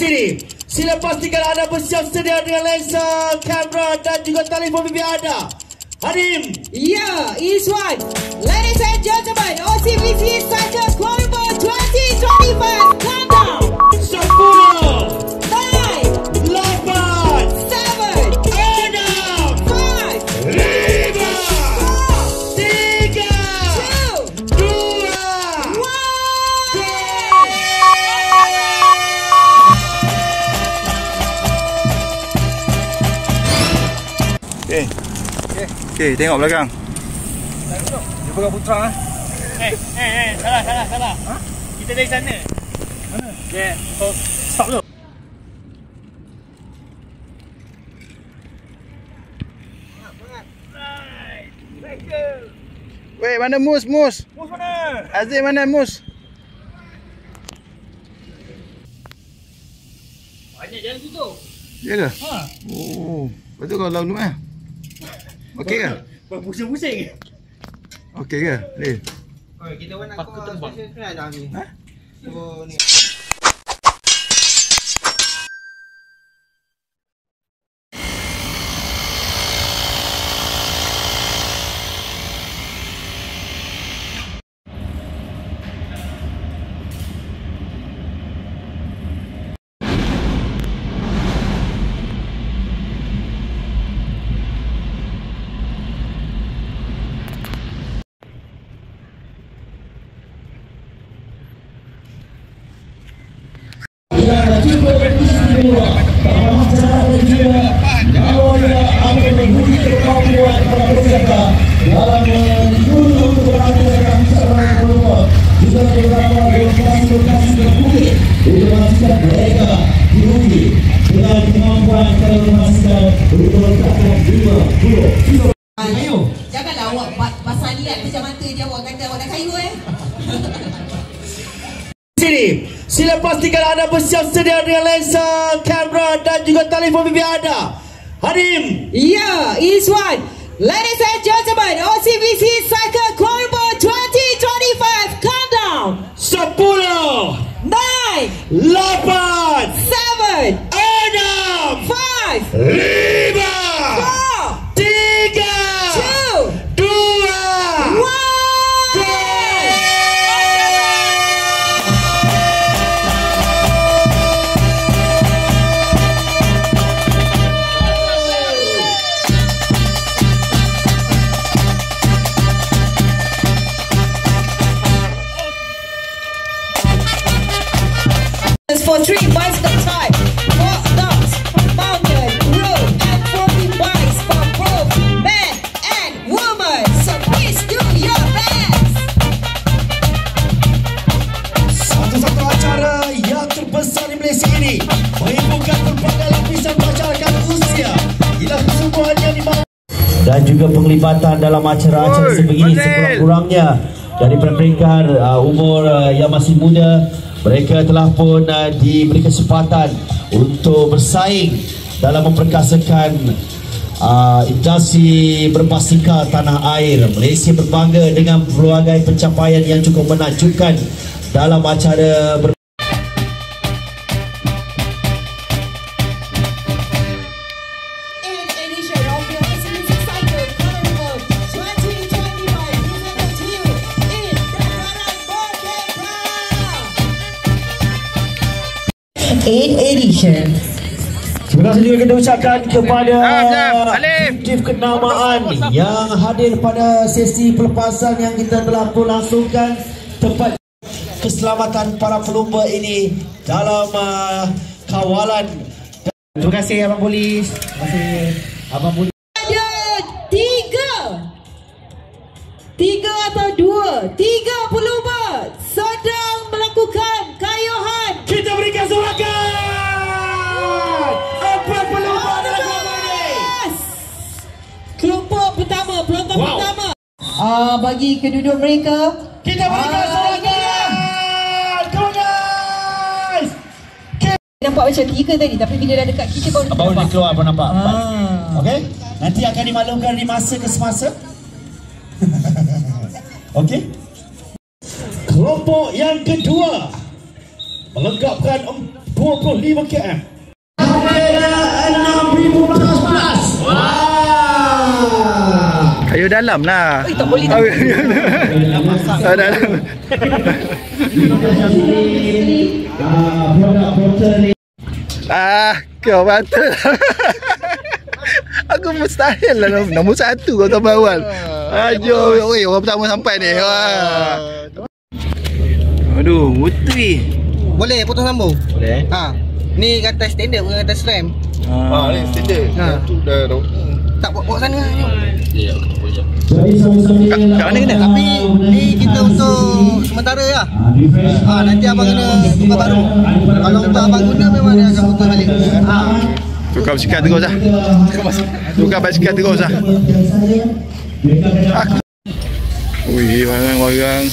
Sini, sila pastikan anda bersiap sedia dengan lensa, kamera dan juga telefon bimbit anda. Hadim. Yeah, is one. Ladies and gentlemen, OCBC Cycle Quarter 2025 countdown. 10, 9, 8, 7, 6, 5, 4, 3, 2, 1. Okey, tengok belakang. Dia pegang putra ah. Salah. Ha? Kita dari sana. Mana? Yeah. So stop dulu. Weh, mana Mus? Mus mana? Azim mana Mus? Banyak jalan tutup. Ya ke? Ha. Oh, betul kau lalu eh? Okey ke? Berpusing-pusing. Okey ke? Ni. Oi, kita nak kau special try dah ni. Ha? So ni. Janganlah awak pasal lihat macam mata dia, awak kata awak dah kayu Sini, sila pastikan anda bersiap sedia dengan lensa, kamera dan juga telefon bimbit anda. Hadim. Yeah, is one. Ladies and gentlemen, OCBC Cycle Quarter 2025 countdown. 10, 9, 8, 7, 6, 5, 5, 4, 3, 2, 2, 1. For 3 bicycle type, 4 dogs, mountain, road, and 40 bikes for both men and women. So please do your best. Satu-satu acara yang terbesar di Malaysia ini meliputi pelbagai lapisan masyarakat usia. Inilah kesungguhan yang dimaksud dan juga penglibatan dalam acara-acara sebegini sekurang-kurangnya dari peringkat umur yang masih muda. Mereka telah pun diberi kesempatan untuk bersaing dalam memperkasakan industri berbasikal tanah air. Malaysia berbangga dengan pelbagai pencapaian yang cukup menakjubkan dalam acara edition. Terima kasih juga kita ucapkan kepada aktif kenamaan yang hadir pada sesi pelepasan yang kita telah pun langsungkan tempat keselamatan para pelumba ini dalam kawalan. Terima kasih Abang Polis. Terima kasih Abang Polis. Ada 3 atau 2 pelumba sedang melakukan kayuhan. Kita berikan sorakan. Apa pelumba dalam kelompok ini? Kelompok pertama, pelontar pertama. Bagi kedua mereka, Kita berikan sorakan. Come on guys. nampak macam 3 tadi, tapi bila dah dekat kita baru Baru dia nampak. keluar pun nampak. Okey? Nanti akan dimaklumkan di masa ke semasa. Okey? Kelompok yang kedua melengkapkan 25 km. Bendera 6,000 plus. Kayu dalam lah. Tak boleh. Dalam. Kau betul. Aku mustahil lah nombor 1 kau tambah awal. Aduh, oi, orang pertama sampai ni. Wah. Aduh, putih. Boleh potong sambung? Boleh. Ha. Ni kata standard bukan kata slam. Ni standard. Tu dah Tak bawa sana lah. kat mana kena? Tapi ni kita untuk sementara lah. Nanti abang kena tukar baru. Kalau untuk abang guna memang dia akan tukar balik. Tukar basikal terus lah. Tukar basikal terus lah. Ui, warang-warang.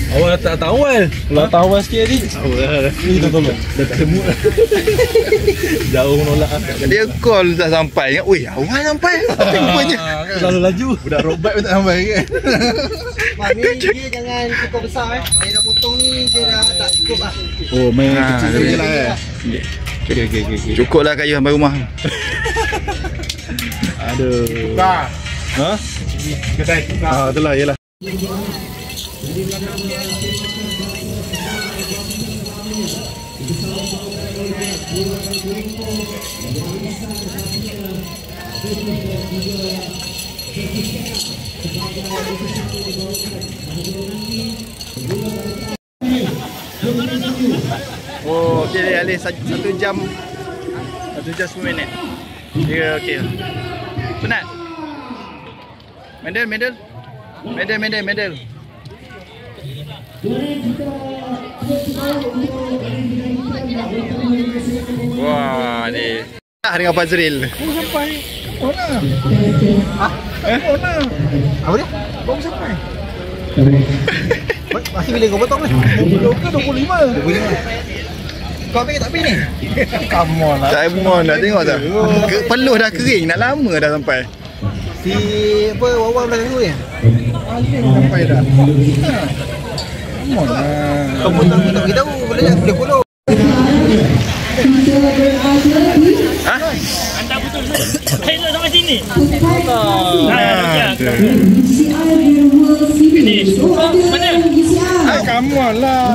Awal tak awal. Kalau tak awal sikit ni. Awal. Ni kita tolong. Dah tak semut. Jauh menolak. Dia call tak sampai. Ui, awal sampai. Rupanya. Terlalu laju. Budak road bike pun tak sampai kan. Ni dia jangan cukup besar Dia dah potong ni dia dah tak cukup lah. Oh, main kecil je lah Okey. Cukup lah kayu sampai rumah. Aduh. Tukar. Ha? Kedai tukar. Itulah, yalah. Oh, okey dia alih 1 jam 10 minit. Dia okey. Penat. Medal. Wah, ni. Dengan Fazril. Oh, sampai. Mana? Mana? Apa dia? Baru sampai. Masih bila kau potong ni? 25. Kau pergi tak pergi ni? Come on lah. Saya mohon nak tengok tak. Peluh dah kering, nak lama dah sampai. Si apa Wawan belakang tu ni? Sampai dah. Come on lah. Kau potong kita beritahu boleh follow. Anda betul. Hello sampai sini. Finish. Mana? Come on lah.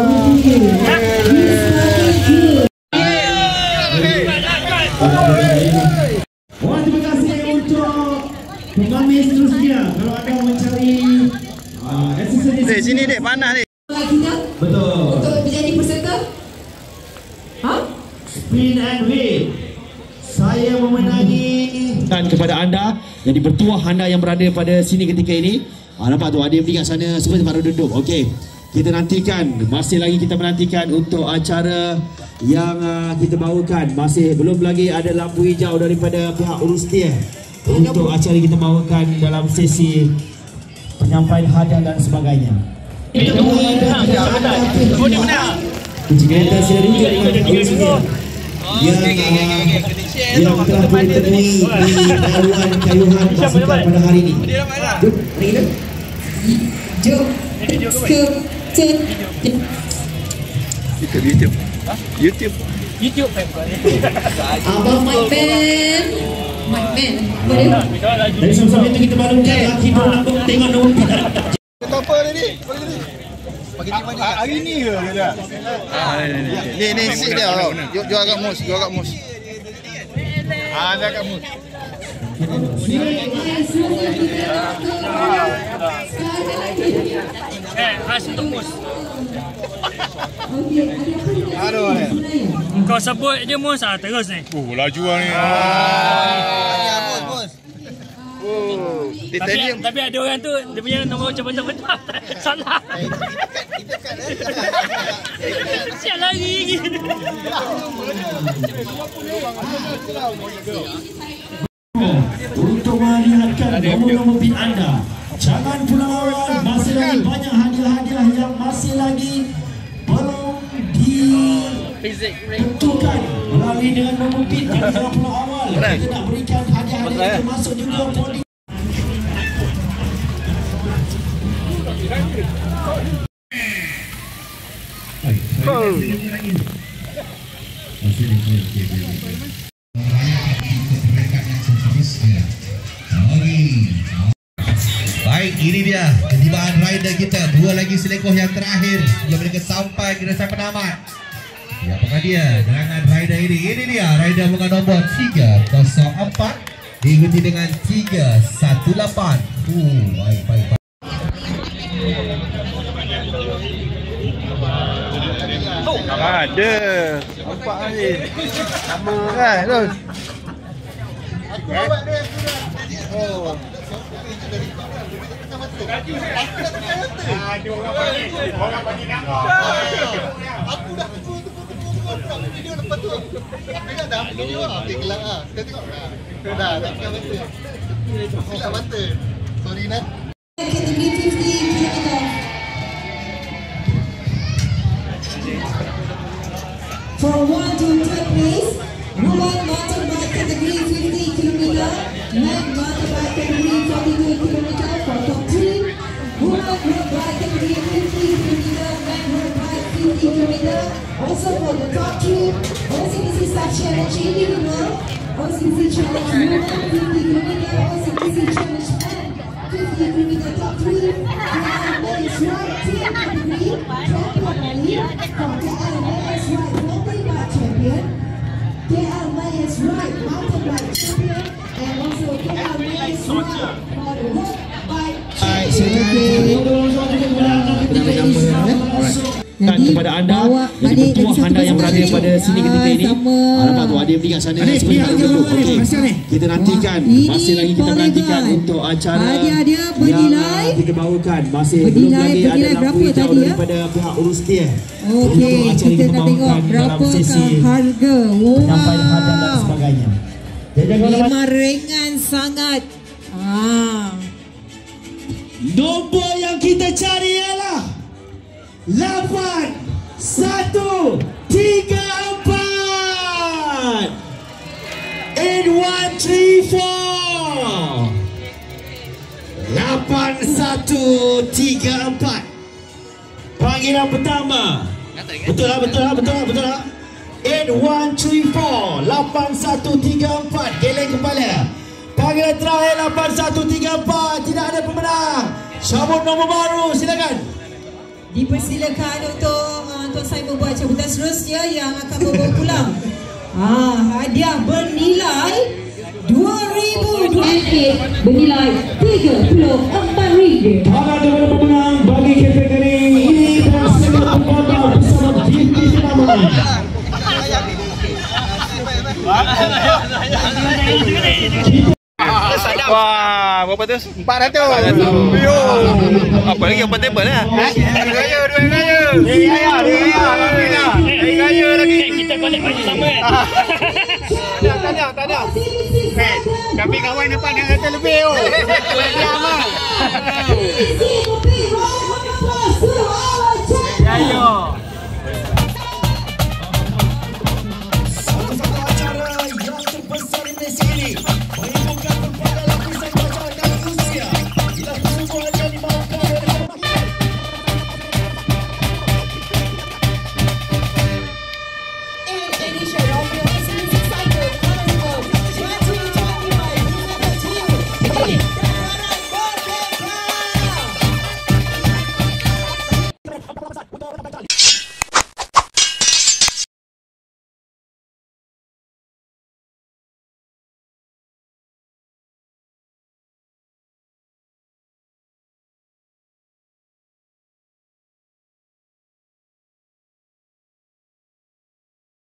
Terima kasih untuk pengamis seterusnya. Kalau anda mencari aksesoris. Sini dek, panas ni. Betul. Untuk menjadi peserta? Spin and win. Saya memenangi dan kepada anda yang bertuah anda yang berada pada sini ketika ini. Nampak tu ada yang pergi kat sana seperti baru duduk. Okey. Kita nantikan, masih lagi kita menantikan untuk acara yang kita bawakan. Masih belum lagi ada lampu hijau daripada pihak Urustia untuk acara kita bawakan dalam sesi penyampaian hadiah dan sebagainya. Itu dia benar. Kunci kereta sila rujuk kepada Urustia yang telah bertemui di laluan kayuhan basikal pada hari ini. Jom, mari kita. Jom. YouTube. Abang Mike Man. Boleh? Dari sama-sama itu kita maklumkan laki berlambung tengok nombor kita. Kata apa ni? Hari ni ke dia? Ni seat dia. Jual kat mus. Ada kat mus. Khas untuk mus. Aduh ni. Kau sebut je mus terus ni. Laju lah ni. Bos. Tapi ada orang tu dia punya nombor macam betul-betul. Salah. Sial lari lagi. Untuk melihatkan nombor-nombor pin anda, jangan pulang awal. Masih lagi banyak hadiah-hadiah yang masih lagi belum ditentukan melalui dengan nombor pin. Jangan pulang awal. Kita nak berikan hadiah-hadiah termasuk juga podium. Baik, ini dia ketibaan rider kita. Dua lagi selekoh yang terakhir yang mereka sampai ke dasar penamat. Siapakah dia? Gerangan rider ini. Ini dia rider dengan nombor 304 diikuti dengan 318. Baik. Ada. Nampak ni. Sama kan, Ros? Oh. Category 50 km. For 1 to 3rd place, woman mountain bike category 50 km, men mountain bike category 42 km for top 3, woman road bike category 50 km, men road bike 50 km. Also for the top 3, OCBC Star Challenge individual, OCBC Challenge woman 50 km, OCBC Challenge men 50 km top 3, KL Men's Ride Team category, champion Ali from KL Men's Ride mountain bike champion, KL Men's Ride mountain bike champion, and also KL Men's Ride for the road bike Jadi kepada anda, jadi petuah anda yang berada pada sini ketika ini. Alamak tu adik pergi kat sana sebentar dulu. Okey. Kita nantikan, masih lagi kita nantikan untuk acara yang kita bawakan. Masih belum lagi ada lampu hijau daripada pihak urustia. Okey, kita nak tengok berapakah harga. Sampai hadang dan sebagainya. Memang ringan sangat. Nombor yang kita cari ialah 8134 8134 8134. Panggilan pertama. Betul lah 8134 8134. Geleng kepala. Panggilan terakhir 8134. Tidak ada pemenang. Sabun nombor baru, silakan. Dipersilakan untuk Tuan Sai membuat cabutan seterusnya yang akan membawa pulang hadiah bernilai RM2,000 bernilai RM34,000. Para dua pemenang bagi kategori ini dan semua pemenang bersama Binti Sinaman. Wah, berapa tu? 400. Apa lagi open table lah? Dua gaya lagi. Kita collect baju sama kan? Tak ada. Kami kawan depan yang kata lebih. Diam lah.